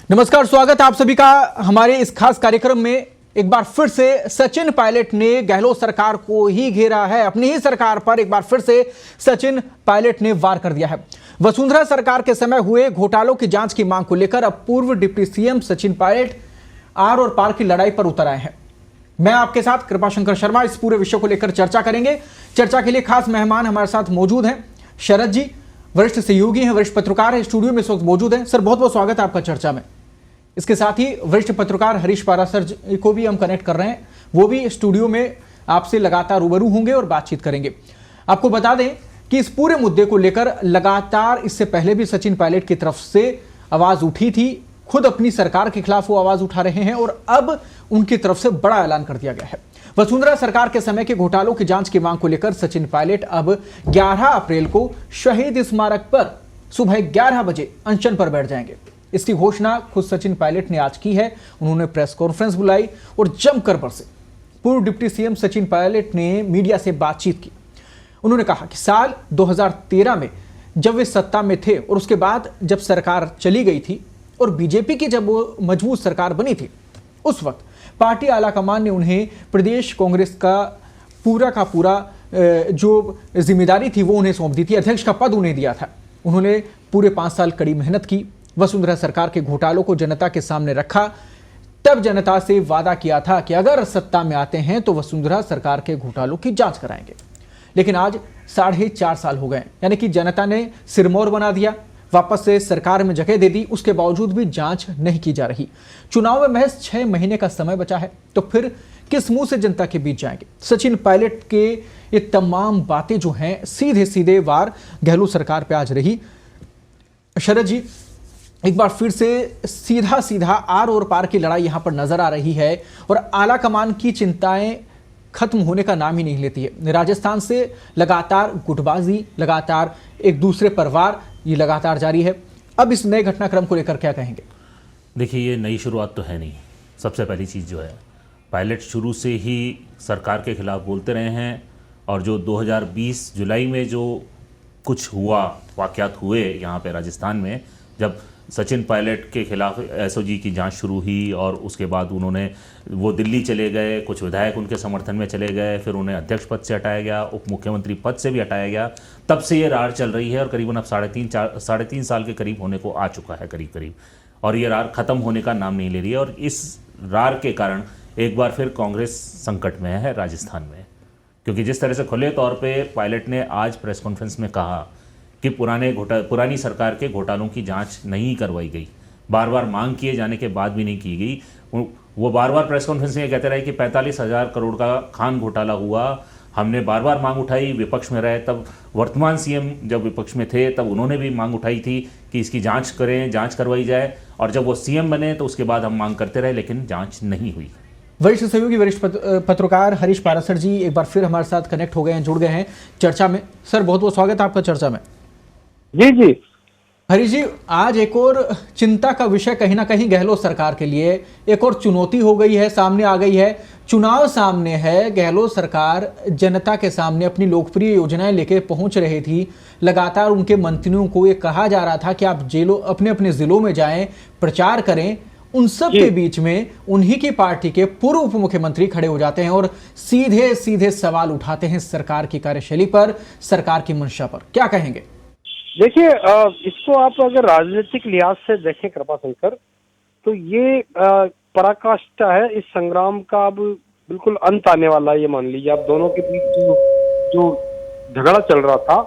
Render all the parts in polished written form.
नमस्कार, स्वागत है आप सभी का हमारे इस खास कार्यक्रम में। एक बार फिर से सचिन पायलट ने गहलोत सरकार को ही घेरा है। अपनी ही सरकार पर एक बार फिर से सचिन पायलट ने वार कर दिया है। वसुंधरा सरकार के समय हुए घोटालों की जांच की मांग को लेकर अब पूर्व डिप्टी सीएम सचिन पायलट आर और पार की लड़ाई पर उतर आए हैं। मैं आपके साथ कृपाशंकर शर्मा इस पूरे विषय को लेकर चर्चा करेंगे। चर्चा के लिए खास मेहमान हमारे साथ मौजूद हैं। शरद जी वरिष्ठ सहयोगी हैं, वरिष्ठ पत्रकार हैं, स्टूडियो में इस वक्त मौजूद हैं। सर, बहुत बहुत स्वागत है आपका चर्चा में। इसके साथ ही वरिष्ठ पत्रकार हरीश पारासर जी को भी हम कनेक्ट कर रहे हैं। वो भी स्टूडियो में आपसे लगातार रूबरू होंगे और बातचीत करेंगे। आपको बता दें कि इस पूरे मुद्दे को लेकर लगातार इससे पहले भी सचिन पायलट की तरफ से आवाज उठी थी। खुद अपनी सरकार के खिलाफ वो आवाज उठा रहे हैं और अब उनकी तरफ से बड़ा ऐलान कर दिया गया है। वसुंधरा सरकार के समय के घोटालों की जांच की मांग को लेकर सचिन पायलट अब 11 अप्रैल को शहीद स्मारक पर सुबह 11 बजे अनशन पर बैठ जाएंगे। इसकी घोषणा खुद सचिन पायलट ने आज की है। उन्होंने प्रेस कॉन्फ्रेंस बुलाई और जमकर बरसे। पूर्व डिप्टी सीएम सचिन पायलट ने मीडिया से बातचीत की। उन्होंने कहा कि साल 2013 में जब वे सत्ता में थे और उसके बाद जब सरकार चली गई थी और बीजेपी की जब वो मजबूत सरकार बनी थी, उस वक्त पार्टी आलाकमान ने उन्हें प्रदेश कांग्रेस का पूरा जो जिम्मेदारी थी वो उन्हें सौंप दी थी। अध्यक्ष का पद उन्हें दिया था। उन्होंने पूरे 5 साल कड़ी मेहनत की, वसुंधरा सरकार के घोटालों को जनता के सामने रखा। तब जनता से वादा किया था कि अगर सत्ता में आते हैं तो वसुंधरा सरकार के घोटालों की जांच कराएंगे। लेकिन आज 4.5 साल हो गए, यानी कि जनता ने सिरमौर बना दिया, वापस से सरकार में जगह दे दी। उसके बावजूद भी जांच नहीं की जा रही। चुनाव में महज 6 महीने का समय बचा है, तो फिर किस मुंह से जनता के बीच जाएंगे? सचिन पायलट के ये तमाम बातें जो हैं सीधे सीधे वार गहलोत सरकार पे आज रही। शरद जी, एक बार फिर से सीधा सीधा आर और पार की लड़ाई यहां पर नजर आ रही है और आला कमान की चिंताएं खत्म होने का नाम ही नहीं लेती है। राजस्थान से लगातार गुटबाजी, लगातार एक दूसरे पर वार, ये लगातार जारी है। अब इस नए घटनाक्रम को लेकर क्या कहेंगे? देखिए, ये नई शुरुआत तो है नहीं। सबसे पहली चीज़ जो है, पायलट शुरू से ही सरकार के खिलाफ बोलते रहे हैं और जो 2020 जुलाई में जो कुछ हुआ, वाक़यात हुए यहाँ पे राजस्थान में, जब सचिन पायलट के खिलाफ एसओजी की जांच शुरू हुई और उसके बाद वो दिल्ली चले गए, कुछ विधायक उनके समर्थन में चले गए, फिर उन्हें अध्यक्ष पद से हटाया गया, उप मुख्यमंत्री पद से भी हटाया गया। तब से ये रार चल रही है और करीबन अब 3.5 साल के करीब होने को आ चुका है करीब। और ये रार ख़त्म होने का नाम नहीं ले रही है। और इस रार के कारण एक बार फिर कांग्रेस संकट में है राजस्थान में, क्योंकि जिस तरह से खुले तौर पर पायलट ने आज प्रेस कॉन्फ्रेंस में कहा कि पुरानी सरकार के घोटालों की जांच नहीं करवाई गई, बार बार मांग किए जाने के बाद भी नहीं की गई। वो बार बार प्रेस कॉन्फ्रेंस में कहते रहे कि 45,000 करोड़ का खान घोटाला हुआ। हमने बार बार मांग उठाई, विपक्ष में रहे तब, वर्तमान सीएम जब विपक्ष में थे तब उन्होंने भी मांग उठाई थी कि इसकी जांच करें, जांच करवाई जाए। और जब वो सीएम बने तो उसके बाद हम मांग करते रहे, लेकिन जांच नहीं हुई। वरिष्ठ सहयोगी वरिष्ठ पत्रकार हरीश पारासर जी एक बार फिर हमारे साथ कनेक्ट हो गए हैं, जुड़ गए हैं चर्चा में। सर, बहुत बहुत स्वागत है आपका चर्चा में। जी। हरीश जी, आज एक और चिंता का विषय कहीं ना कहीं गहलोत सरकार के लिए एक और चुनौती हो गई है, सामने आ गई है। चुनाव सामने है, गहलोत सरकार जनता के सामने अपनी लोकप्रिय योजनाएं लेके पहुंच रही थी। लगातार उनके मंत्रियों को ये कहा जा रहा था कि आप अपने अपने जिलों में जाएं, प्रचार करें। उन सब के बीच में उन्हीं की पार्टी के पूर्व उप मुख्यमंत्री खड़े हो जाते हैं और सीधे सीधे सवाल उठाते हैं सरकार की कार्यशैली पर, सरकार की मंशा पर। क्या कहेंगे? देखिए, इसको आप अगर राजनीतिक लिहाज से देखें कृपाशंकर, तो ये पराकाष्ठा है। इस संग्राम का अब बिल्कुल अंत आने वाला है। ये मान लीजिए, आप दोनों के बीच जो झगड़ा चल रहा था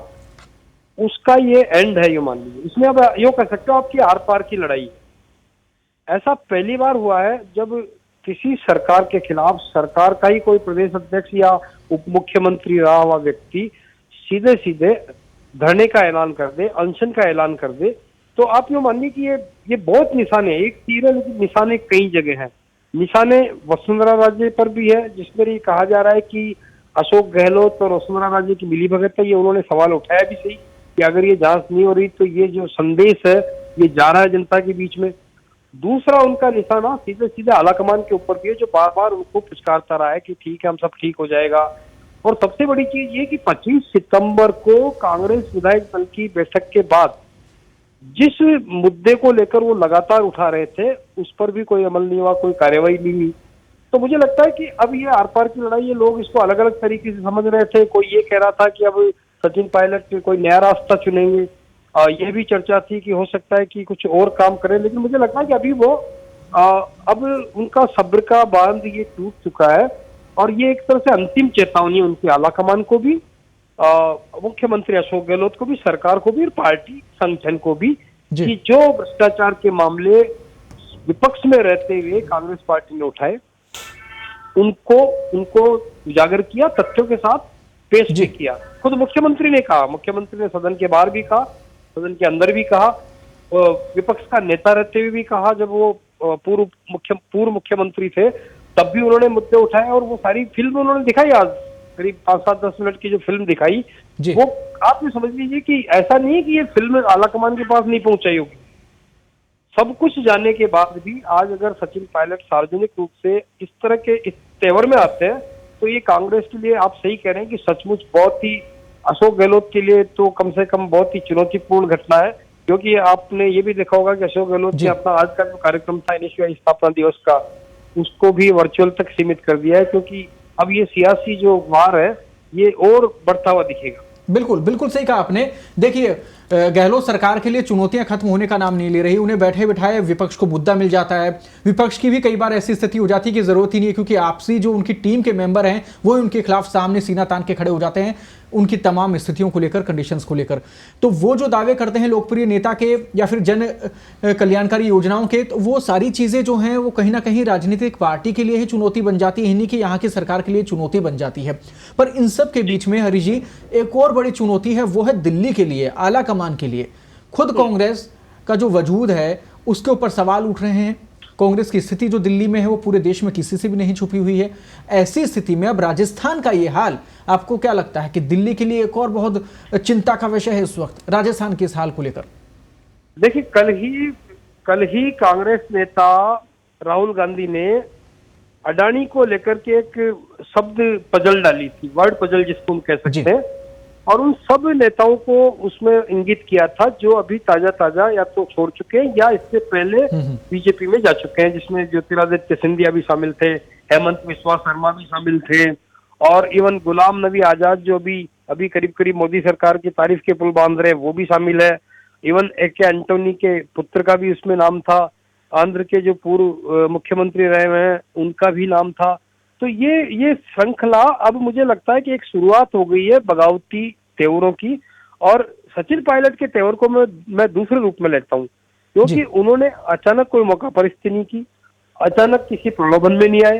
उसका ये एंड है। ये मान लीजिए, इसमें अब यो कह सकते हो आपकी आर पार की लड़ाई है। ऐसा पहली बार हुआ है जब किसी सरकार के खिलाफ सरकार का ही कोई प्रदेश अध्यक्ष या उप मुख्यमंत्री रहा हुआ व्यक्ति सीधे सीधे धरने का ऐलान कर दे, अनशन का ऐलान कर दे। तो आप यूँ मानिए कि ये बहुत निशाने, एक तीर है लेकिन निशाने कई जगह हैं। निशाने वसुंधरा राजे पर भी है, जिसमें ये कहा जा रहा है कि अशोक गहलोत और वसुंधरा राजे की मिलीभगत है। ये उन्होंने सवाल उठाया भी सही कि अगर ये जांच नहीं हो रही तो ये जो संदेश है ये जा रहा है जनता के बीच में। दूसरा उनका निशाना सीधे सीधे आलाकमान के ऊपर भी है, जो बार बार उनको पुचकारता रहा है कि ठीक है, हम सब ठीक हो जाएगा। और सबसे बड़ी चीज ये कि 25 सितंबर को कांग्रेस विधायक दल की बैठक के बाद जिस मुद्दे को लेकर वो लगातार उठा रहे थे उस पर भी कोई अमल नहीं हुआ, कोई कार्यवाही नहीं हुई। तो मुझे लगता है कि अब ये आर पार की लड़ाई, ये लोग इसको अलग अलग तरीके से समझ रहे थे। कोई ये कह रहा था कि अब सचिन पायलट कोई नया रास्ता चुनेंगे, ये भी चर्चा थी कि हो सकता है कि कुछ और काम करें। लेकिन मुझे लगता है कि अभी वो अब उनका सब्र का बांध ये टूट चुका है और ये एक तरह से अंतिम चेतावनी उनकी आलाकमान को भी, मुख्यमंत्री अशोक गहलोत को भी, सरकार को भी और पार्टी संगठन को भी, कि जो भ्रष्टाचार के मामले विपक्ष में रहते हुए कांग्रेस पार्टी ने उठाए उनको उजागर किया, तथ्यों के साथ पेश भी किया। खुद मुख्यमंत्री ने कहा, मुख्यमंत्री ने सदन के बाहर भी कहा, सदन के अंदर भी कहा, विपक्ष का नेता रहते हुए भी कहा। जब वो पूर्व मुख्यमंत्री थे तब भी उन्होंने मुद्दे उठाए और वो सारी फिल्म उन्होंने दिखाई। आज करीब 5-7-10 मिनट की जो फिल्म दिखाई, वो आप ये समझ लीजिए कि ऐसा नहीं है कि ये फिल्म आलाकमान के पास नहीं पहुंचाई होगी। सब कुछ जानने के बाद भी आज अगर सचिन पायलट सार्वजनिक रूप से इस तरह के इस तेवर में आते हैं तो ये कांग्रेस के लिए, आप सही कह रहे हैं कि सचमुच बहुत ही, अशोक गहलोत के लिए तो कम से कम बहुत ही चुनौतीपूर्ण घटना है। क्योंकि आपने ये भी देखा होगा कि अशोक गहलोत ने अपना आज का जो कार्यक्रम था NSUI स्थापना दिवस का, उसको भी वर्चुअल तक सीमित कर दिया है, क्योंकि अब ये सियासी जो वार है ये और बढ़ता हुआ दिखेगा। बिल्कुल बिल्कुल सही कहा आपने। देखिए, गहलोत सरकार के लिए चुनौतियां खत्म होने का नाम नहीं ले रही। उन्हें बैठे बिठाए विपक्ष को मुद्दा मिल जाता है। विपक्ष की भी कई बार ऐसी स्थिति हो जाती है कि जरूरत ही नहीं है, क्योंकि आपसी जो उनकी टीम के मेंबर हैं वो उनके खिलाफ सामने सीना तान के खड़े हो जाते हैं उनकी तमाम स्थितियों को लेकर, कंडीशंस को लेकर। तो वो जो दावे करते हैं लोकप्रिय नेता के या फिर जन कल्याणकारी योजनाओं के, तो वो सारी चीजें जो हैं वो कहीं ना कहीं राजनीतिक पार्टी के लिए ही चुनौती बन जाती है, नहीं कि यहाँ की सरकार के लिए चुनौती बन जाती है। पर इन सब के बीच में हरी जी एक और बड़ी चुनौती है, वो है दिल्ली के लिए, आला कमान के लिए। खुद कांग्रेस का जो वजूद है उसके ऊपर सवाल उठ रहे हैं। कांग्रेस की स्थिति जो दिल्ली में है वो पूरे देश में किसी से भी नहीं छुपी हुई है। ऐसी स्थिति में अब राजस्थान का ये हाल, आपको क्या लगता है कि दिल्ली के लिए एक और बहुत चिंता का विषय है इस वक्त राजस्थान के इस हाल को लेकर? देखिए, कल ही कांग्रेस नेता राहुल गांधी ने अडानी को लेकर के एक शब्द पजल डाली थी, वर्ड पजल जिसको हम कह सकते हैं, और उन सब नेताओं को उसमें इंगित किया था जो अभी ताजा या तो छोड़ चुके हैं या इससे पहले बीजेपी में जा चुके हैं, जिसमें ज्योतिरादित्य सिंधिया भी शामिल थे, हेमंत बिस्वा शर्मा भी शामिल थे, और इवन गुलाम नबी आजाद जो अभी करीब मोदी सरकार की तारीफ के पुल बांध रहे, वो भी शामिल है। इवन AK एंटोनी के पुत्र का भी उसमें नाम था, आंध्र के जो पूर्व मुख्यमंत्री रहे हुए हैं उनका भी नाम था। तो ये श्रृंखला अब मुझे लगता है कि एक शुरुआत हो गई है बगावती तेवरों की, और सचिन पायलट के तेवर को मैं दूसरे रूप में लेता हूँ, क्योंकि उन्होंने अचानक कोई मौका परिस्थिति नहीं की, अचानक किसी प्रलोभन में नहीं आए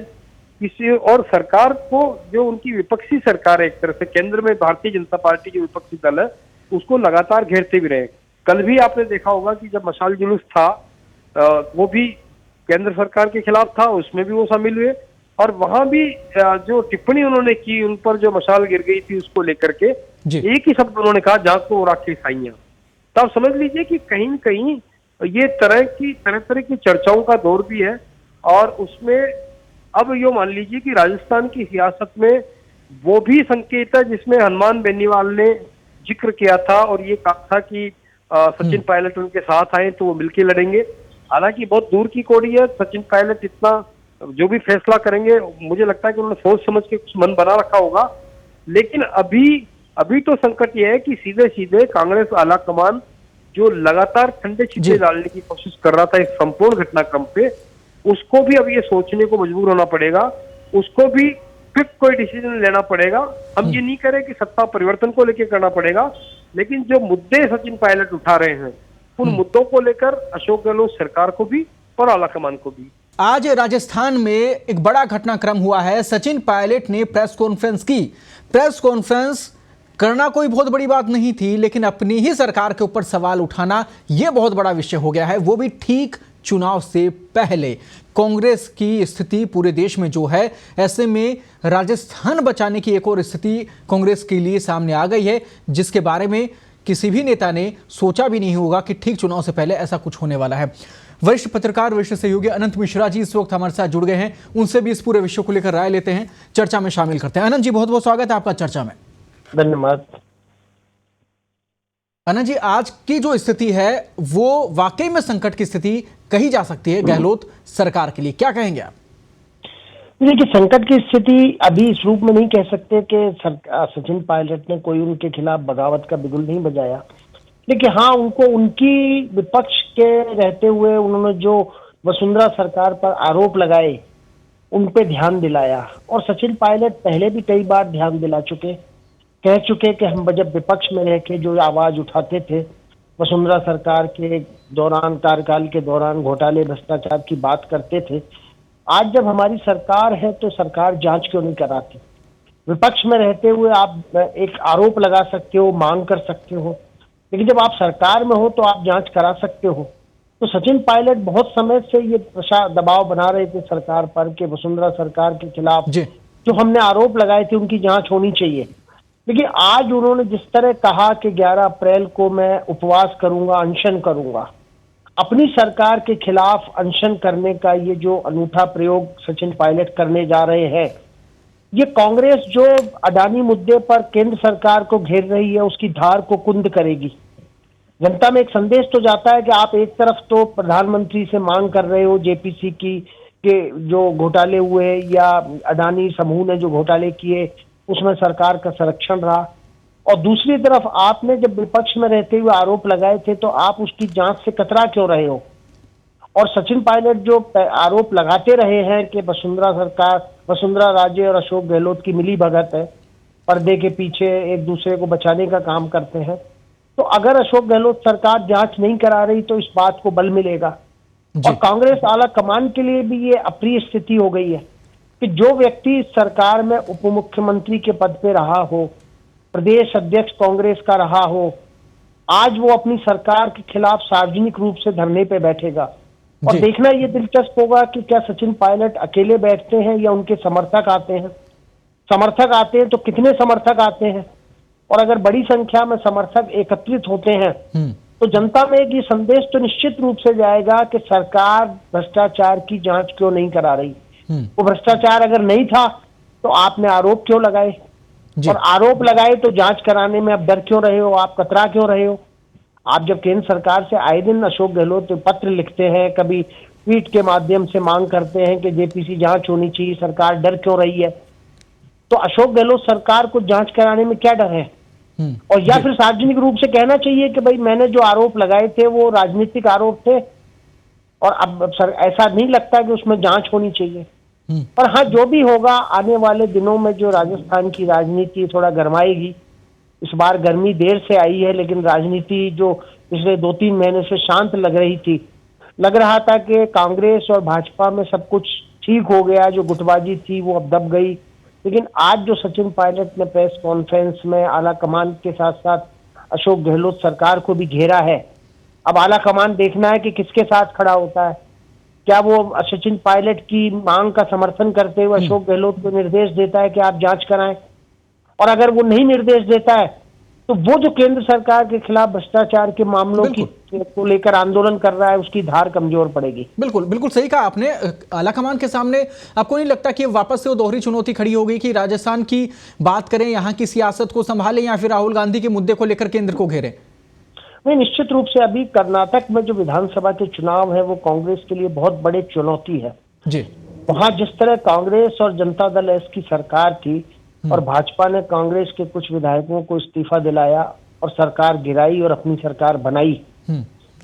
किसी, और सरकार को, जो उनकी विपक्षी सरकार है एक तरह से, केंद्र में भारतीय जनता पार्टी जो विपक्षी दल है, उसको लगातार घेरते भी रहे। कल भी आपने देखा होगा कि जब मशाल जुलूस था वो भी केंद्र सरकार के खिलाफ था, उसमें भी वो शामिल हुए, और वहां भी जो टिप्पणी उन्होंने की उन पर जो मशाल गिर गई थी उसको लेकर के एक ही शब्द उन्होंने कहा, जांच को राखी साइयां। तो आप समझ लीजिए कि कहीं न कहीं ये तरह की चर्चाओं का दौर भी है, और उसमें अब यो मान लीजिए कि राजस्थान की सियासत में वो भी संकेत है जिसमें हनुमान बेनीवाल ने जिक्र किया था और ये कहा था कि सचिन पायलट उनके साथ आए तो वो मिलकर लड़ेंगे। हालांकि बहुत दूर की कौड़ी है, सचिन पायलट इतना जो भी फैसला करेंगे मुझे लगता है कि उन्होंने सोच समझ के कुछ मन बना रखा होगा। लेकिन अभी तो संकट यह है कि सीधे कांग्रेस आला कमान जो लगातार ठंडे छिट्टे डालने की कोशिश कर रहा था इस संपूर्ण घटनाक्रम पे, उसको भी अब ये सोचने को मजबूर होना पड़ेगा, उसको भी क्विक कोई डिसीजन लेना पड़ेगा। हम ये नहीं करें कि सत्ता परिवर्तन को लेकर करना पड़ेगा, लेकिन जो मुद्दे सचिन पायलट उठा रहे हैं उन मुद्दों को लेकर अशोक गहलोत सरकार को भी और आला कमान को भी। आज राजस्थान में एक बड़ा घटनाक्रम हुआ है। सचिन पायलट ने प्रेस कॉन्फ्रेंस की। प्रेस कॉन्फ्रेंस करना कोई बहुत बड़ी बात नहीं थी, लेकिन अपनी ही सरकार के ऊपर सवाल उठाना यह बहुत बड़ा विषय हो गया है, वो भी ठीक चुनाव से पहले। कांग्रेस की स्थिति पूरे देश में जो है, ऐसे में राजस्थान बचाने की एक और स्थिति कांग्रेस के लिए सामने आ गई है, जिसके बारे में किसी भी नेता ने सोचा भी नहीं होगा कि ठीक चुनाव से पहले ऐसा कुछ होने वाला है। वरिष्ठ पत्रकार, वरिष्ठ सहयोगी अनंत मिश्रा जी इस वक्त हमारे साथ जुड़ गए हैं। उनसे भी इस पूरे विषय को लेकर राय लेते हैं, चर्चा में शामिल करते हैं। अनंत जी, बहुत बहुत स्वागत है आपका चर्चा में। धन्यवाद। अन्ना जी, आज की जो स्थिति है वो वाकई में संकट की स्थिति कही जा सकती है गहलोत सरकार के लिए, क्या कहेंगे आप? देखिए, संकट की स्थिति अभी इस रूप में नहीं कह सकते कि सचिन पायलट ने कोई उनके खिलाफ बगावत का बिगुल नहीं बजाया। देखिए हाँ, उनको उनकी विपक्ष के रहते हुए उन्होंने जो वसुंधरा सरकार पर आरोप लगाए उन पे ध्यान दिलाया, और सचिन पायलट पहले भी कई बार ध्यान दिला चुके, कह चुके कि हम जब विपक्ष में रह के जो आवाज उठाते थे वसुंधरा सरकार के दौरान, कार्यकाल के दौरान घोटाले भ्रष्टाचार की बात करते थे, आज जब हमारी सरकार है तो सरकार जांच क्यों नहीं कराती? विपक्ष में रहते हुए आप एक आरोप लगा सकते हो, मांग कर सकते हो, लेकिन जब आप सरकार में हो तो आप जांच करा सकते हो। तो सचिन पायलट बहुत समय से ये दबाव बना रहे थे सरकार पर कि वसुंधरा सरकार के खिलाफ जो हमने आरोप लगाए थे उनकी जांच होनी चाहिए। देखिए, आज उन्होंने जिस तरह कहा कि 11 अप्रैल को मैं उपवास करूंगा, अनशन करूंगा, अपनी सरकार के खिलाफ अनशन करने का ये जो अनूठा प्रयोग सचिन पायलट करने जा रहे हैं, ये कांग्रेस जो अडानी मुद्दे पर केंद्र सरकार को घेर रही है उसकी धार को कुंद करेगी। जनता में एक संदेश तो जाता है कि आप एक तरफ तो प्रधानमंत्री से मांग कर रहे हो जेपीसी की के जो घोटाले हुए या अडानी समूह ने जो घोटाले किए उसमें सरकार का संरक्षण रहा, और दूसरी तरफ आपने जब विपक्ष में रहते हुए आरोप लगाए थे तो आप उसकी जांच से कतरा क्यों रहे हो? और सचिन पायलट जो आरोप लगाते रहे हैं कि वसुंधरा सरकार, वसुंधरा राजे और अशोक गहलोत की मिली भगत है, पर्दे के पीछे एक दूसरे को बचाने का काम करते हैं, तो अगर अशोक गहलोत सरकार जांच नहीं करा रही तो इस बात को बल मिलेगा। और कांग्रेस आला कमान के लिए भी ये अप्रिय स्थिति हो गई है कि जो व्यक्ति सरकार में उप मुख्यमंत्री के पद पे रहा हो, प्रदेश अध्यक्ष कांग्रेस का रहा हो, आज वो अपनी सरकार के खिलाफ सार्वजनिक रूप से धरने पे बैठेगा। और देखना ये दिलचस्प होगा कि क्या सचिन पायलट अकेले बैठते हैं या उनके समर्थक आते हैं। समर्थक आते हैं तो कितने समर्थक आते हैं, और अगर बड़ी संख्या में समर्थक एकत्रित होते हैं तो जनता में एक ये संदेश तो निश्चित रूप से जाएगा कि सरकार भ्रष्टाचार की जांच क्यों नहीं करा रही। वो भ्रष्टाचार अगर नहीं था तो आपने आरोप क्यों लगाए, और आरोप लगाए तो जांच कराने में अब डर क्यों रहे हो, आप कतरा क्यों रहे हो? आप जब केंद्र सरकार से आए दिन अशोक गहलोत पत्र लिखते हैं, कभी ट्वीट के माध्यम से मांग करते हैं कि जेपीसी जांच होनी चाहिए, सरकार डर क्यों रही है? तो अशोक गहलोत सरकार को जांच कराने में क्या डर है? और या फिर सार्वजनिक रूप से कहना चाहिए कि भाई मैंने जो आरोप लगाए थे वो राजनीतिक आरोप थे और अब ऐसा नहीं लगता कि उसमें जांच होनी चाहिए। पर हाँ, जो भी होगा आने वाले दिनों में जो राजस्थान की राजनीति थोड़ा गरमाएगी। इस बार गर्मी देर से आई है, लेकिन राजनीति जो पिछले 2-3 महीने से शांत लग रही थी, लग रहा था कि कांग्रेस और भाजपा में सब कुछ ठीक हो गया, जो गुटबाजी थी वो अब दब गई। लेकिन आज जो सचिन पायलट ने प्रेस कॉन्फ्रेंस में आला कमान के साथ साथ अशोक गहलोत सरकार को भी घेरा है, अब आला कमान देखना है कि किसके साथ खड़ा होता है। क्या वो सचिन पायलट की मांग का समर्थन करते हुए अशोक गहलोत को निर्देश देता है कि आप जांच कराएं, और अगर वो नहीं निर्देश देता है तो वो जो केंद्र सरकार के खिलाफ भ्रष्टाचार के मामलों की को लेकर आंदोलन कर रहा है उसकी धार कमजोर पड़ेगी। बिल्कुल बिल्कुल सही कहा आपने। आलाकमान के सामने आपको नहीं लगता कि वापस से वो दोहरी चुनौती खड़ी हो गई कि राजस्थान की बात करें, यहाँ की सियासत को संभालें या फिर राहुल गांधी के मुद्दे को लेकर केंद्र को घेरें? नहीं, निश्चित रूप से अभी कर्नाटक में जो विधानसभा के चुनाव है वो कांग्रेस के लिए बहुत बड़ी चुनौती है जी। वहां जिस तरह कांग्रेस और जनता दल एस की सरकार थी और भाजपा ने कांग्रेस के कुछ विधायकों को इस्तीफा दिलाया और सरकार गिराई और अपनी सरकार बनाई,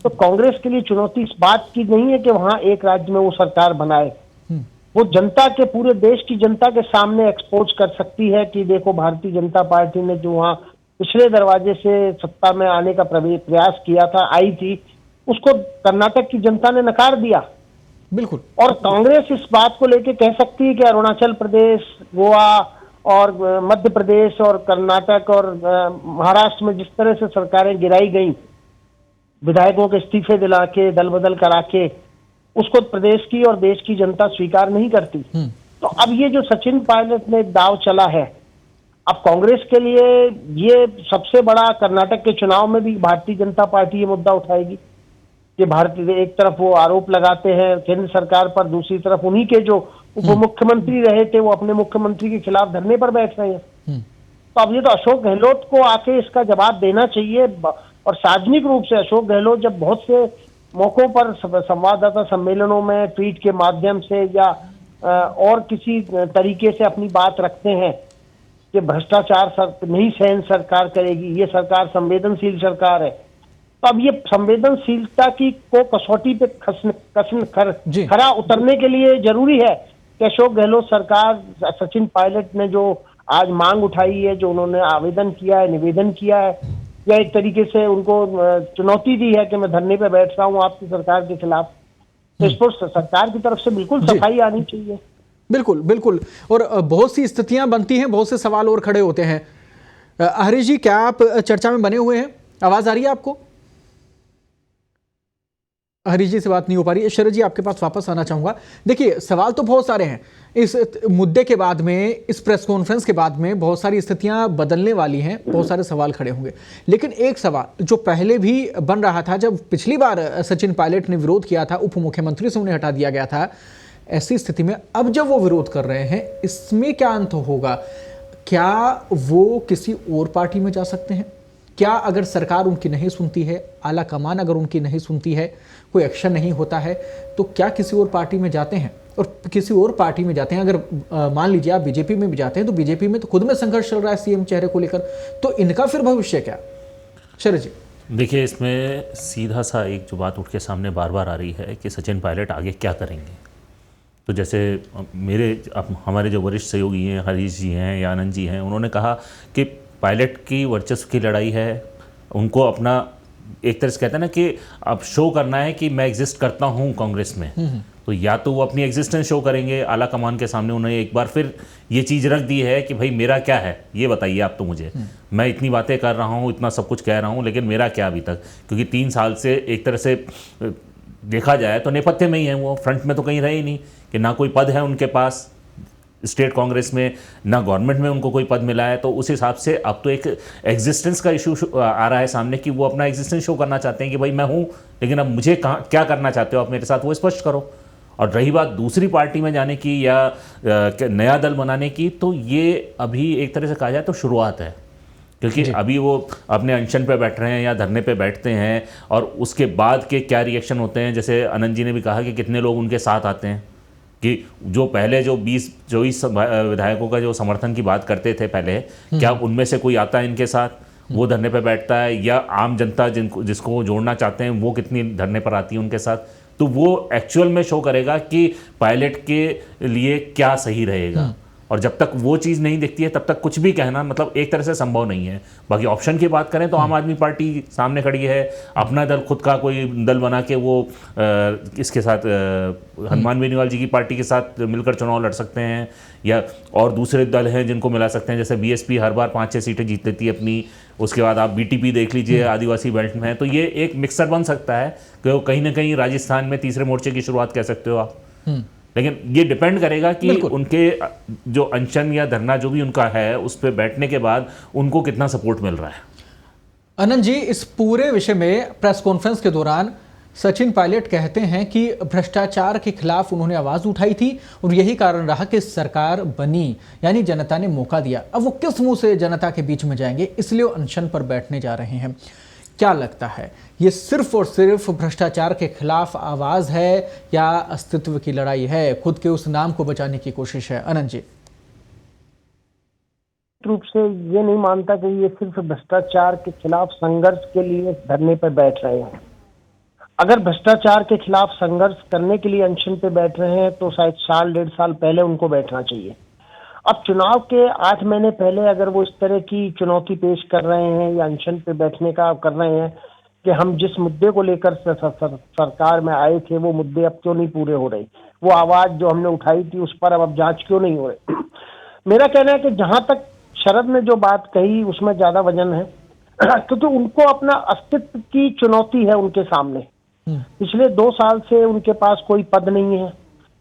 तो कांग्रेस के लिए चुनौती इस बात की नहीं है कि वहां एक राज्य में वो सरकार बनाए, वो जनता के पूरे देश की जनता के सामने एक्सपोज कर सकती है कि देखो भारतीय जनता पार्टी ने जो वहां पिछले दरवाजे से सत्ता में आने का प्रयास किया था, आई थी, उसको कर्नाटक की जनता ने नकार दिया। बिल्कुल। और कांग्रेस इस बात को लेकर कह सकती है कि अरुणाचल प्रदेश, गोवा और मध्य प्रदेश और कर्नाटक और महाराष्ट्र में जिस तरह से सरकारें गिराई गई, विधायकों के इस्तीफे दिला के, दल बदल करा के, उसको प्रदेश की और देश की जनता स्वीकार नहीं करती। तो अब ये जो सचिन पायलट ने दाव चला है, अब कांग्रेस के लिए ये सबसे बड़ा, कर्नाटक के चुनाव में भी भारतीय जनता पार्टी ये मुद्दा उठाएगी कि भारतीय, एक तरफ वो आरोप लगाते हैं केंद्र सरकार पर, दूसरी तरफ उन्हीं के जो उप मुख्यमंत्री रहे थे वो अपने मुख्यमंत्री के खिलाफ धरने पर बैठ रहे हैं। तो अब ये तो अशोक गहलोत को आके इसका जवाब देना चाहिए। और सार्वजनिक रूप से अशोक गहलोत जब बहुत से मौकों पर संवाददाता सम्मेलनों में ट्वीट के माध्यम से या और किसी तरीके से अपनी बात रखते हैं कि भ्रष्टाचार नहीं सहन सरकार करेगी, ये सरकार संवेदनशील सरकार है, तो अब ये संवेदनशीलता की को कसौटी पे खरा उतरने के लिए जरूरी है कि अशोक गहलोत सरकार, सचिन पायलट ने जो आज मांग उठाई है, जो उन्होंने आवेदन किया है, निवेदन किया है, या एक तरीके से उनको चुनौती दी है कि मैं धरने पे बैठ रहा हूं आपकी सरकार के खिलाफ, तो इस पर सरकार की तरफ से बिल्कुल सफाई आनी चाहिए। बिल्कुल बिल्कुल। और बहुत सी स्थितियां बनती हैं, बहुत से सवाल और खड़े होते हैं। हरीश जी, क्या आप चर्चा में बने हुए हैं? आवाज आ रही है आपको? हरीश जी से बात नहीं हो पा रही है। शरद जी, आपके पास वापस आना चाहूंगा। देखिए, सवाल तो बहुत सारे हैं इस मुद्दे के बाद में, इस प्रेस कॉन्फ्रेंस के बाद में बहुत सारी स्थितियां बदलने वाली हैं, बहुत सारे सवाल खड़े होंगे। लेकिन एक सवाल जो पहले भी बन रहा था, जब पिछली बार सचिन पायलट ने विरोध किया था, उप मुख्यमंत्री से उन्हें हटा दिया गया था, ऐसी स्थिति में अब जब वो विरोध कर रहे हैं, इसमें क्या अंत होगा? क्या वो किसी और पार्टी में जा सकते हैं? क्या अगर सरकार उनकी नहीं सुनती है, आला कमान अगर उनकी नहीं सुनती है, कोई एक्शन नहीं होता है, तो क्या किसी और पार्टी में जाते हैं? और किसी और पार्टी में जाते हैं, अगर मान लीजिए आप बीजेपी में भी जाते हैं, तो बीजेपी में तो खुद में संघर्ष चल रहा है सीएम चेहरे को लेकर, तो इनका फिर भविष्य क्या? शरद जी, देखिए, इसमें सीधा सा एक जो बात उठ के सामने बार बार आ रही है कि सचिन पायलट आगे क्या करेंगे। तो जैसे हमारे जो वरिष्ठ सहयोगी हैं, हरीश जी हैं या आनंद जी हैं, उन्होंने कहा कि पायलट की वर्चस्व की लड़ाई है, उनको अपना एक तरह से कहते हैं ना कि अब शो करना है कि मैं एग्जिस्ट करता हूं कांग्रेस में। तो या तो वो अपनी एग्जिस्टेंस शो करेंगे आला कमान के सामने, उन्हें एक बार फिर ये चीज़ रख दी है कि भाई मेरा क्या है, ये बताइए आप तो मुझे, मैं इतनी बातें कर रहा हूँ, इतना सब कुछ कह रहा हूँ, लेकिन मेरा क्या अभी तक, क्योंकि 3 साल से एक तरह से देखा जाए तो नेपथ्य में ही है, वो फ्रंट में तो कहीं रहे ही नहीं, कि ना कोई पद है उनके पास स्टेट कांग्रेस में, ना गवर्नमेंट में उनको कोई पद मिला है। तो उस हिसाब से अब तो एक एग्जिस्टेंस का इशू आ रहा है सामने कि वो अपना एग्जिस्टेंस शो करना चाहते हैं कि भाई मैं हूँ, लेकिन अब मुझे क्या करना चाहते हो आप मेरे साथ, वो स्पष्ट करो। और रही बात दूसरी पार्टी में जाने की या नया दल बनाने की, तो ये अभी एक तरह से कहा जाए तो शुरुआत है, क्योंकि अभी वो अपने अनशन पे बैठ रहे हैं या धरने पे बैठते हैं, और उसके बाद के क्या रिएक्शन होते हैं। जैसे आनंद जी ने भी कहा कि कितने लोग उनके साथ आते हैं, कि जो पहले जो 20-24 विधायकों का जो समर्थन की बात करते थे पहले, क्या उनमें से कोई आता है इनके साथ, वो धरने पे बैठता है, या आम जनता जिसको जोड़ना चाहते हैं वो कितनी धरने पर आती है उनके साथ। तो वो एक्चुअल में शो करेगा कि पायलट के लिए क्या सही रहेगा। और जब तक वो चीज़ नहीं दिखती है तब तक कुछ भी कहना मतलब एक तरह से संभव नहीं है। बाकी ऑप्शन की बात करें तो आम आदमी पार्टी सामने खड़ी है, अपना दल, खुद का कोई दल बना के वो इसके साथ हनुमान बेनीवाल जी की पार्टी के साथ मिलकर चुनाव लड़ सकते हैं, या और दूसरे दल हैं जिनको मिला सकते हैं। जैसे बीएसपी हर बार 5-6 सीटें जीत लेती है अपनी, उसके बाद आप बीटीपी देख लीजिए, आदिवासी बेल्ट में है, तो ये एक मिक्सर बन सकता है कि वो कहीं ना कहीं राजस्थान में तीसरे मोर्चे की शुरुआत कह सकते हो आप। लेकिन ये डिपेंड करेगा कि उनके जो अनशन या धरना जो भी उनका है उस पर बैठने के बाद उनको कितना सपोर्ट मिल रहा है। अनंत जी, इस पूरे विषय में प्रेस कॉन्फ्रेंस के दौरान सचिन पायलट कहते हैं कि भ्रष्टाचार के खिलाफ उन्होंने आवाज उठाई थी और यही कारण रहा कि सरकार बनी, यानी जनता ने मौका दिया। अब वो किस मुंह से जनता के बीच में जाएंगे, इसलिए अनशन पर बैठने जा रहे हैं। क्या लगता है, ये सिर्फ और सिर्फ भ्रष्टाचार के खिलाफ आवाज है या अस्तित्व की लड़ाई है, खुद के उस नाम को बचाने की कोशिश है? अनंत जी, रूप से ये नहीं मानता कि ये सिर्फ भ्रष्टाचार के खिलाफ संघर्ष के लिए धरने पर बैठ रहे हैं। अगर भ्रष्टाचार के खिलाफ संघर्ष करने के लिए अनशन पे बैठ रहे हैं तो शायद 1.5 साल पहले उनको बैठना चाहिए। अब चुनाव के 8 महीने पहले अगर वो इस तरह की चुनौती पेश कर रहे हैं या अनशन पे बैठने का कर रहे हैं कि हम जिस मुद्दे को लेकर सरकार में आए थे वो मुद्दे अब क्यों नहीं पूरे हो रहे, वो आवाज जो हमने उठाई थी उस पर अब जांच क्यों नहीं हो रही। मेरा कहना है कि जहां तक शरद ने जो बात कही उसमें ज्यादा वजन है, क्योंकि उनको अपना अस्तित्व की चुनौती है उनके सामने। पिछले 2 साल से उनके पास कोई पद नहीं है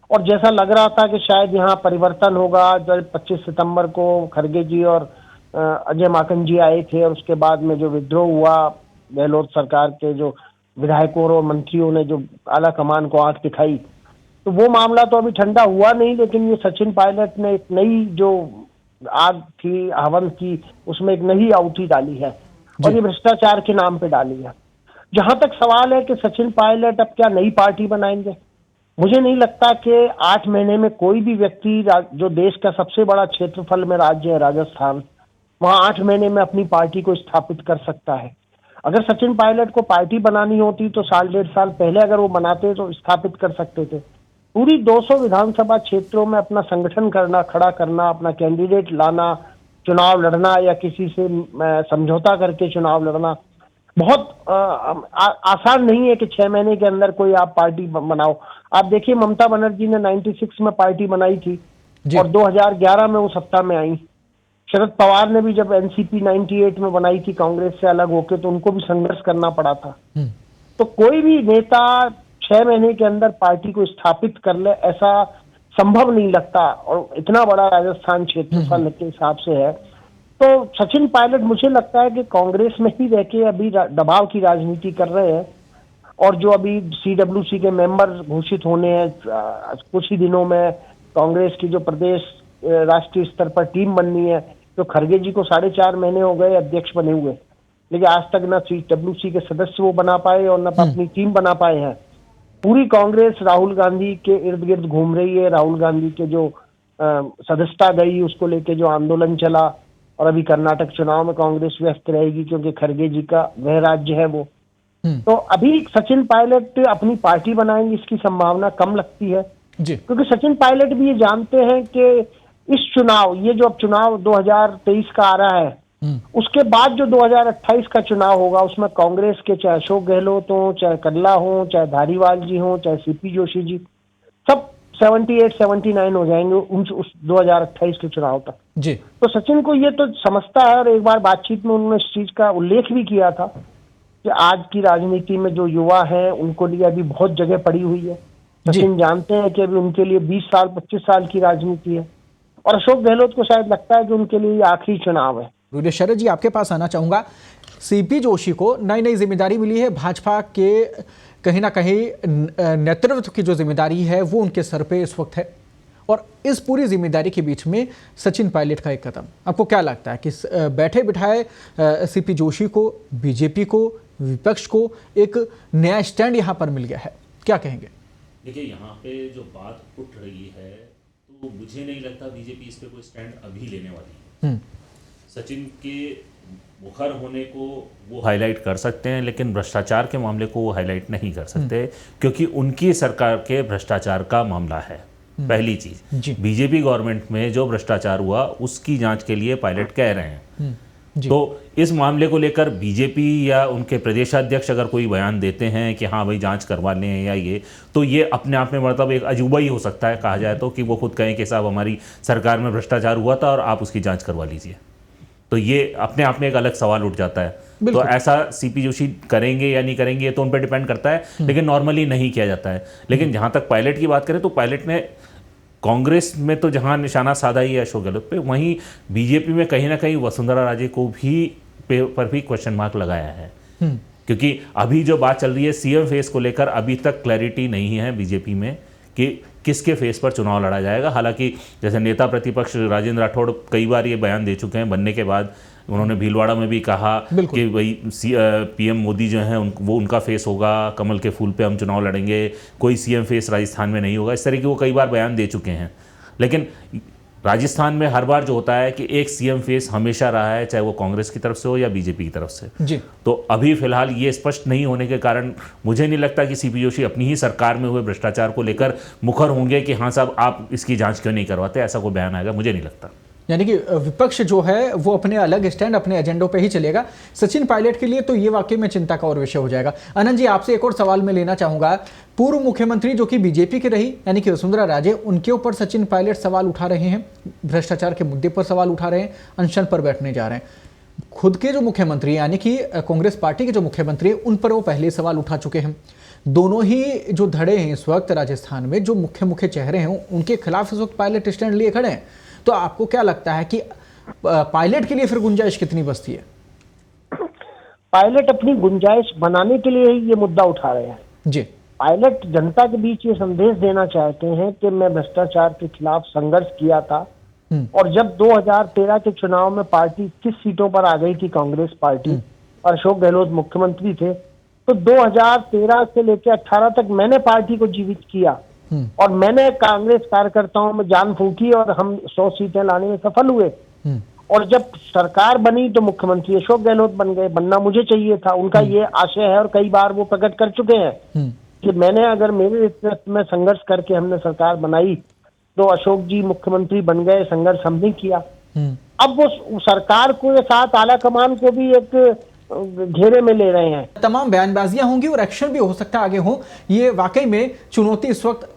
और जैसा लग रहा था कि शायद यहाँ परिवर्तन होगा। जब 25 सितंबर को खड़गे जी और अजय माकन जी आए थे और उसके बाद में जो विद्रोह हुआ, गहलोत सरकार के जो विधायकों और मंत्रियों ने जो आला कमान को आंख दिखाई, तो वो मामला तो अभी ठंडा हुआ नहीं। लेकिन ये सचिन पायलट ने एक नई जो आग थी हवन की, उसमें एक नई आहुति डाली है। और ये भ्रष्टाचार के नाम पे डाली है। जहां तक सवाल है कि सचिन पायलट अब क्या नई पार्टी बनाएंगे, मुझे नहीं लगता कि 8 महीने में कोई भी व्यक्ति जो देश का सबसे बड़ा क्षेत्रफल में राज्य है राजस्थान, वहां 8 महीने में अपनी पार्टी को स्थापित कर सकता है। अगर सचिन पायलट को पार्टी बनानी होती तो 1.5 साल पहले अगर वो बनाते तो स्थापित कर सकते थे। पूरी 200 विधानसभा क्षेत्रों में अपना संगठन करना, खड़ा करना, अपना कैंडिडेट लाना, चुनाव लड़ना या किसी से समझौता करके चुनाव लड़ना बहुत आसान नहीं है कि 6 महीने के अंदर कोई आप पार्टी बनाओ। आप देखिए ममता बनर्जी ने 96 में पार्टी बनाई थी और 2011 में वो सत्ता में आई। शरद पवार ने भी जब एनसीपी 98 में बनाई थी कांग्रेस से अलग होके, तो उनको भी संघर्ष करना पड़ा था। तो कोई भी नेता 6 महीने के अंदर पार्टी को स्थापित कर ले ऐसा संभव नहीं लगता, और इतना बड़ा राजस्थान क्षेत्रफल के हिसाब से है। तो सचिन पायलट मुझे लगता है कि कांग्रेस में ही रह के अभी दबाव की राजनीति कर रहे हैं, और जो अभी सीडब्ल्यूसी के मेंबर घोषित होने हैं कुछ ही दिनों में, कांग्रेस की जो प्रदेश राष्ट्रीय स्तर पर टीम बननी है, तो खरगे जी को 4.5 महीने हो गए अध्यक्ष बने हुए, लेकिन आज तक ना सीडब्ल्यूसी के सदस्य वो बना पाए और न अपनी टीम बना पाए हैं। पूरी कांग्रेस राहुल गांधी के इर्द गिर्द घूम रही है। राहुल गांधी के जो सदस्यता गई उसको लेके जो आंदोलन चला, और अभी कर्नाटक चुनाव में कांग्रेस व्यस्त रहेगी क्योंकि खरगे जी का वह राज्य है वो। तो अभी सचिन पायलट अपनी पार्टी बनाएंगे इसकी संभावना कम लगती है जी, क्योंकि सचिन पायलट भी ये जानते हैं कि इस चुनाव, ये जो अब चुनाव 2023 का आ रहा है, उसके बाद जो 2028 का चुनाव होगा उसमें कांग्रेस के चाहे अशोक गहलोत हो, चाहे कल्ला हो, चाहे धारीवाल जी हो, चाहे सीपी जोशी जी, सब 78-79 हो जाएंगे उस 2028 के चुनाव तक जी। तो सचिन को ये तो समझता है, और एक बार बातचीत में उन्होंने इस चीज का उल्लेख भी किया था कि आज की राजनीति में जो युवा हैं उनको लिए अभी बहुत जगह पड़ी हुई है। सचिन जानते हैं कि अभी उनके लिए 20 साल 25 साल की राजनीति है, और अशोक गहलोत को शायद लगता है कि उनके लिए ये आखिरी चुनाव है। शरद जी, आपके पास आना चाहूंगा। सीपी जोशी को नई नई जिम्मेदारी मिली है, भाजपा के कहीं ना कहीं नेतृत्व की जो जिम्मेदारी है वो उनके सर पे इस वक्त है, और इस पूरी जिम्मेदारी के बीच में सचिन पायलट का एक कदम, आपको क्या लगता है कि बैठे बिठाए सीपी जोशी को, बीजेपी को, विपक्ष को एक नया स्टैंड यहाँ पर मिल गया है, क्या कहेंगे? देखिए, यहाँ पे जो बात उठ रही है तो मुझे नहीं लगता बीजेपी इस पे कोई स्टैंड अभी लेने वाली है। सचिन के मुखर होने को वो हाईलाइट कर सकते हैं, लेकिन भ्रष्टाचार के मामले को वो हाईलाइट नहीं कर सकते, क्योंकि उनकी सरकार के भ्रष्टाचार का मामला है। पहली चीज, बीजेपी गवर्नमेंट में जो भ्रष्टाचार हुआ उसकी जांच के लिए पायलट कह रहे हैं। तो इस मामले को लेकर बीजेपी या उनके प्रदेशाध्यक्ष अगर कोई बयान देते हैं कि हाँ भाई जांच करवा लें या ये, तो ये अपने आप में मतलब एक अजूबा ही हो सकता है कहा जाए तो, कि वो खुद कहें कि साहब हमारी सरकार में भ्रष्टाचार हुआ था और आप उसकी जांच करवा लीजिए। तो ये अपने आप में एक अलग सवाल उठ जाता है। तो ऐसा सीपी जोशी करेंगे या नहीं करेंगे ये तो उन पर डिपेंड करता है, लेकिन नॉर्मली नहीं किया जाता है। लेकिन जहां तक पायलट की बात करें तो पायलट ने कांग्रेस में तो जहां निशाना साधा ही है अशोक गहलोत पे, वहीं बीजेपी में कहीं ना कहीं वसुंधरा राजे को भी पर भी क्वेश्चन मार्क लगाया है, क्योंकि अभी जो बात चल रही है सीएम फेस को लेकर, अभी तक क्लैरिटी नहीं है बीजेपी में कि किसके फेस पर चुनाव लड़ा जाएगा। हालांकि जैसे नेता प्रतिपक्ष राजेंद्र राठौड़ कई बार ये बयान दे चुके हैं बनने के बाद, उन्होंने भीलवाड़ा में भी कहा कि भाई पीएम मोदी जो हैं वो उनका फेस होगा, कमल के फूल पे हम चुनाव लड़ेंगे, कोई सीएम फेस राजस्थान में नहीं होगा। इस तरह के वो कई बार बयान दे चुके हैं। लेकिन राजस्थान में हर बार जो होता है कि एक सीएम फेस हमेशा रहा है, चाहे वो कांग्रेस की तरफ से हो या बीजेपी की तरफ से जी। तो अभी फिलहाल ये स्पष्ट नहीं होने के कारण मुझे नहीं लगता कि सीपी जोशी अपनी ही सरकार में हुए भ्रष्टाचार को लेकर मुखर होंगे कि हाँ साहब आप इसकी जांच क्यों नहीं करवाते, ऐसा कोई बयान आएगा, मुझे नहीं लगता। यानी कि विपक्ष जो है वो अपने अलग स्टैंड, अपने एजेंडों पे ही चलेगा। सचिन पायलट के लिए तो ये वाकई में चिंता का और विषय हो जाएगा। आनंद जी, आपसे एक और सवाल मैं लेना चाहूंगा। पूर्व मुख्यमंत्री जो कि बीजेपी के रही, यानी कि वसुंधरा राजे, उनके ऊपर सचिन पायलट सवाल उठा रहे हैं, भ्रष्टाचार के मुद्दे पर सवाल उठा रहे हैं, अनशन पर बैठने जा रहे हैं। खुद के जो मुख्यमंत्री यानी कि कांग्रेस पार्टी के जो मुख्यमंत्री हैं उन पर वो पहले सवाल उठा चुके हैं। दोनों ही जो धड़े हैं इस वक्त राजस्थान में, जो मुख्य चेहरे हैं उनके खिलाफ इस वक्त पायलट स्टैंड लिए खड़े हैं। तो आपको क्या लगता है कि पायलट के लिए फिर गुंजाइश कितनी बचती है? पायलट अपनी गुंजाइश बनाने के लिए ही ये मुद्दा उठा रहे हैं जी। पायलट जनता के बीच ये संदेश देना चाहते हैं कि मैं भ्रष्टाचार के खिलाफ संघर्ष किया था, और जब 2013 के चुनाव में पार्टी 21 सीटों पर आ गई थी कांग्रेस पार्टी, और अशोक गहलोत मुख्यमंत्री थे, तो 2013 से लेकर 18 तक मैंने पार्टी को जीवित किया और मैंने कांग्रेस कार्यकर्ताओं में जान फूंकी और हम 100 सीटें लाने में सफल हुए। और जब सरकार बनी तो मुख्यमंत्री अशोक गहलोत बन गए, बनना मुझे चाहिए था। उनका ये आशय है और कई बार वो प्रकट कर चुके हैं कि मैंने अगर मेरे नेतृत्व में संघर्ष करके हमने सरकार बनाई तो अशोक जी मुख्यमंत्री बन गए, संघर्ष हमने किया। अब वो सरकार को साथ आला कमान को भी एक घेरे में ले रहे हैं। तमाम बयानबाजियां होंगी और एक्शन भी हो सकता है आगे हो। ये वाकई में चुनौती इस वक्त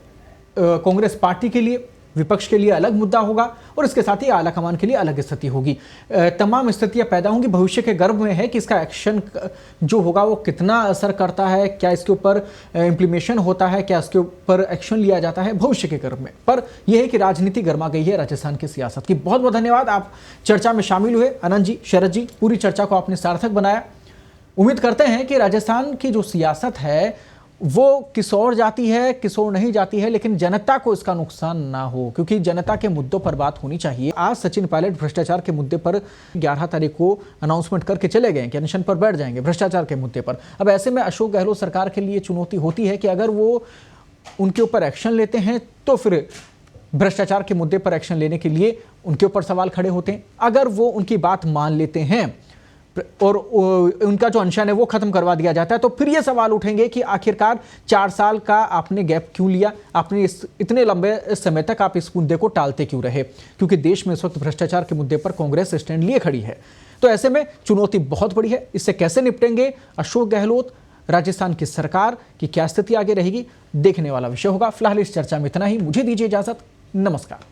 कांग्रेस पार्टी के लिए, विपक्ष के लिए अलग मुद्दा होगा और इसके साथ ही आला कमान के लिए अलग स्थिति होगी। तमाम स्थितियां पैदा होंगी। भविष्य के गर्भ में है कि इसका एक्शन जो होगा वो कितना असर करता है, क्या इसके ऊपर इम्प्लीमेशन होता है, क्या इसके ऊपर एक्शन लिया जाता है, भविष्य के गर्भ में। पर यह है कि राजनीति गर्मा गई है राजस्थान की सियासत की। बहुत बहुत धन्यवाद, आप चर्चा में शामिल हुए। अनंत जी, शरद जी, पूरी चर्चा को आपने सार्थक बनाया। उम्मीद करते हैं कि राजस्थान की जो सियासत है वो किस ओर जाती है, किस ओर नहीं जाती है, लेकिन जनता को इसका नुकसान ना हो, क्योंकि जनता के मुद्दों पर बात होनी चाहिए। आज सचिन पायलट भ्रष्टाचार के मुद्दे पर 11 तारीख को अनाउंसमेंट करके चले गए कि अनशन पर बैठ जाएंगे भ्रष्टाचार के मुद्दे पर। अब ऐसे में अशोक गहलोत सरकार के लिए चुनौती होती है कि अगर वो उनके ऊपर एक्शन लेते हैं तो फिर भ्रष्टाचार के मुद्दे पर एक्शन लेने के लिए उनके ऊपर सवाल खड़े होते हैं। अगर वो उनकी बात मान लेते हैं और उनका जो अनशन है वो खत्म करवा दिया जाता है तो फिर ये सवाल उठेंगे कि आखिरकार 4 साल का आपने गैप क्यों लिया, आपने इतने लंबे समय तक आप इस मुद्दे को टालते क्यों रहे, क्योंकि देश में इस वक्त भ्रष्टाचार के मुद्दे पर कांग्रेस स्टैंड लिए खड़ी है। तो ऐसे में चुनौती बहुत बड़ी है। इससे कैसे निपटेंगे अशोक गहलोत, राजस्थान की सरकार की क्या स्थिति आगे रहेगी, देखने वाला विषय होगा। फिलहाल इस चर्चा में इतना ही। मुझे दीजिए इजाजत। नमस्कार।